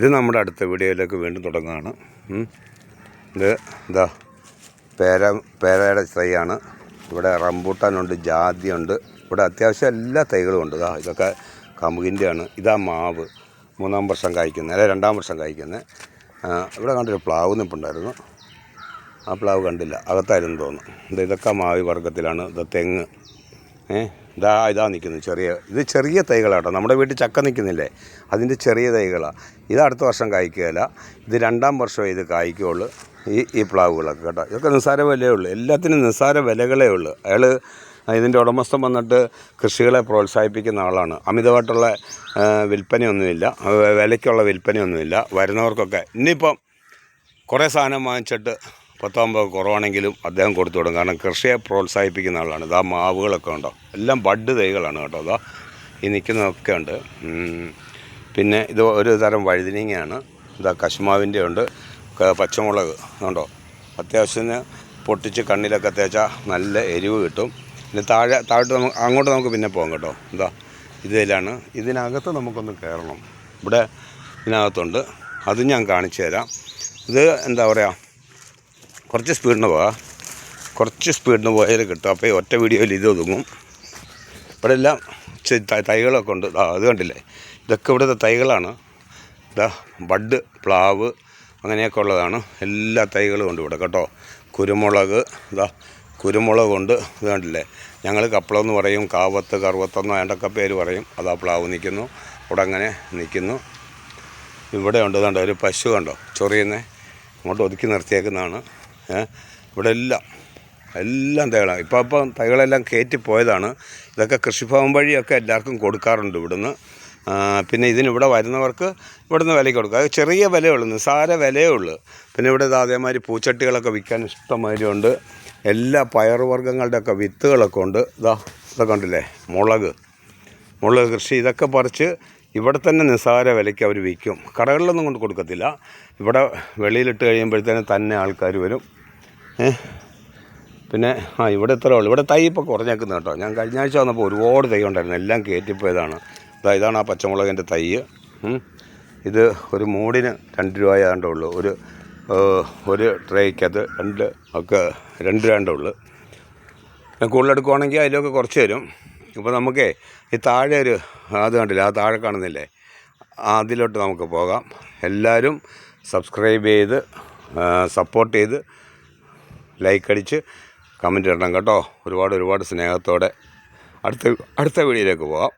ഇത് നമ്മുടെ അടുത്ത വീഡിയോയിലേക്ക് വീണ്ടും തുടങ്ങുകയാണ്. ഇത് ഇതാ പേരയുടെ തൈയാണ്. ഇവിടെ റംബൂട്ടാനുണ്ട്, ജാതിയുണ്ട്, ഇവിടെ അത്യാവശ്യം എല്ലാ തൈകളും ഉണ്ട്. ഇതൊക്കെ കമുകിൻ്റെയാണ്. ഇതാ മാവ് 3-ാം വർഷം കായ്ക്കുന്നത്, അല്ലെ 2-ാം വർഷം കായ്ക്കുന്നത്. ഇവിടെ കണ്ടൊരു പ്ലാവ് നിൽപ്പുണ്ടായിരുന്നു, ആ പ്ലാവ് കണ്ടില്ല, അകത്തായിരുന്നു തോന്നുന്നു. ഇതൊക്കെ മാവി വർഗ്ഗത്തിലാണ്. ഇത് തെങ്ങ്, ഇതാ നിൽക്കുന്നത് ഇത് ചെറിയ തൈകളാട്ടോ. നമ്മുടെ വീട്ടിൽ ചക്ക നിൽക്കുന്നില്ലേ, അതിൻ്റെ ചെറിയ തൈകളാണ്. ഇത് അടുത്ത വർഷം കായ്ക്കുകയില്ല, ഇത് 2-ാം വർഷം ഇത് കായ്ക്കുകയുള്ളൂ. ഈ പ്ലാവുകളൊക്കെ കേട്ടോ. ഇതൊക്കെ നിസ്സാര വിലയേ ഉള്ളൂ, എല്ലാത്തിനും നിസ്സാര വിലകളേ ഉള്ളൂ. അയാൾ ഇതിൻ്റെ ഉടമസ്ഥൻ വന്നിട്ട് കൃഷികളെ പ്രോത്സാഹിപ്പിക്കുന്ന ആളാണ്. അമിതമായിട്ടുള്ള വിൽപ്പനയൊന്നുമില്ല, വിലയ്ക്കുള്ള വിൽപ്പനയൊന്നുമില്ല. വരുന്നവർക്കൊക്കെ ഇനിയിപ്പം കുറേ സാധനം വാങ്ങിച്ചിട്ട് 10-50 കുറവാണെങ്കിലും അദ്ദേഹം കൊടുത്തു വിടും. കാരണം കൃഷിയെ പ്രോത്സാഹിപ്പിക്കുന്ന ആളാണ്. ഇതാ മാവുകളൊക്കെ ഉണ്ടോ, എല്ലാം ബഡ് തൈകളാണ് കേട്ടോ. ഇതാ ഈ നിൽക്കുന്നതൊക്കെ ഉണ്ട്. പിന്നെ ഇത് ഒരു തരം വഴുതിനങ്ങയാണ്. ഇതാ കശുമാവിൻ്റെ ഉണ്ട്, പച്ചമുളക് ഉണ്ടോ. അത്യാവശ്യത്തിന് പൊട്ടിച്ച് കണ്ണിലൊക്കെ തേച്ചാൽ നല്ല എരിവ് കിട്ടും. പിന്നെ താഴോട്ട് അങ്ങോട്ട് നമുക്ക് പിന്നെ പോകാം കേട്ടോ. ഇതാ ഇതിലാണ്. ഇതിനകത്ത് നമുക്കൊന്ന് കയറണം. ഇവിടെ ഇതിനകത്തുണ്ട്, അത് ഞാൻ കാണിച്ചു തരാം. ഇത് എന്താ പറയുക, കുറച്ച് സ്പീഡിന് പോയാൽ കിട്ടും. അപ്പോൾ ഒറ്റ വീഡിയോയിൽ ഇത് ഒതുങ്ങും. ഇവിടെ എല്ലാം തൈകളൊക്കെ ഉണ്ട്. അത് കണ്ടില്ലേ, ഇതൊക്കെ ഇവിടുത്തെ തൈകളാണ്. ഇതാ ബഡ് പ്ലാവ് അങ്ങനെയൊക്കെ ഉള്ളതാണ്. എല്ലാ തൈകളും ഉണ്ട് ഇവിടെ കേട്ടോ. കുരുമുളക്, കുരുമുളകുണ്ട്. ഇത് കണ്ടില്ലേ, ഞങ്ങൾ കപ്പളമെന്ന് പറയും, കാവത്ത്, കറുവത്തെന്നോ ഏണ്ടൊക്കെ പേര് പറയും. അതാ പ്ലാവ് നിൽക്കുന്നു, ഇവിടെ അങ്ങനെ നിൽക്കുന്നു. ഇവിടെ ഉണ്ട്, കണ്ടോ ഒരു പശു കണ്ടോ ചൊറിയുന്നത്, അങ്ങോട്ട് ഒതുക്കി നിർത്തിയേക്കുന്നതാണ്. ഇവിടെ എല്ലാം തൈകളാണ്. ഇപ്പം തൈകളെല്ലാം കയറ്റിപ്പോയതാണ്. ഇതൊക്കെ കൃഷിഭവൻ വഴിയൊക്കെ എല്ലാവർക്കും കൊടുക്കാറുണ്ട് ഇവിടുന്ന്. പിന്നെ ഇതിനിവിടെ വരുന്നവർക്ക് ഇവിടുന്ന് വിലയ്ക്ക് കൊടുക്കുക. അത് ചെറിയ വിലയുള്ളൂ, നിസ്സാര വിലയേ ഉള്ളൂ. പിന്നെ ഇവിടെ അതേമാതിരി പൂച്ചട്ടികളൊക്കെ വിൽക്കാൻ ഇഷ്ടംമാതിരി ഉണ്ട്. എല്ലാ പയറുവർഗ്ഗങ്ങളുടെയൊക്കെ വിത്തുകളൊക്കെ ഉണ്ട്. ഇതൊക്കെ ഉണ്ടല്ലേ, മുളക് കൃഷി, ഇതൊക്കെ പറിച്ച് ഇവിടെ തന്നെ നിസ്സാര വിലയ്ക്ക് അവർ വിൽക്കും. കടകളിലൊന്നും കൊണ്ട് കൊടുക്കത്തില്ല. ഇവിടെ വെളിയിലിട്ട് കഴിയുമ്പോഴത്തേനും തന്നെ ആൾക്കാർ വരും. പിന്നെ ഇവിടെ ഇത്രേ ഉള്ളൂ. ഇവിടെ തൈ ഇപ്പോൾ കുറഞ്ഞേക്കുന്നത് കേട്ടോ. ഞാൻ കഴിഞ്ഞ ആഴ്ച വന്നപ്പോൾ ഒരുപാട് തൈ ഉണ്ടായിരുന്നു, എല്ലാം കയറ്റിപ്പോയതാണ്. ഇതാണ് ആ പച്ചമുളകിൻ്റെ തൈ. ഇത് ഒരു മൂടിന് 2 രൂപ ആണ്ടേ ഉള്ളൂ. ഒരു ട്രേക്കകത്ത് 2 രൂപ ഉള്ളൂ. കൂടുതലെടുക്കുവാണെങ്കിൽ അതിലൊക്കെ കുറച്ച് തരും. ഇപ്പോൾ നമുക്കേ ഈ താഴെ അത് കണ്ടില്ല, ആ താഴെ കാണുന്നില്ലേ, അതിലോട്ട് നമുക്ക് പോകാം. എല്ലാവരും സബ്സ്ക്രൈബ് ചെയ്ത് സപ്പോർട്ട് ചെയ്ത് ലൈക്ക് അടിച്ച് കമൻറ്റ് ഇടണം കേട്ടോ. ഒരുപാട് സ്നേഹത്തോടെ അടുത്ത വീഡിയോയിലേക്ക് പോകാം.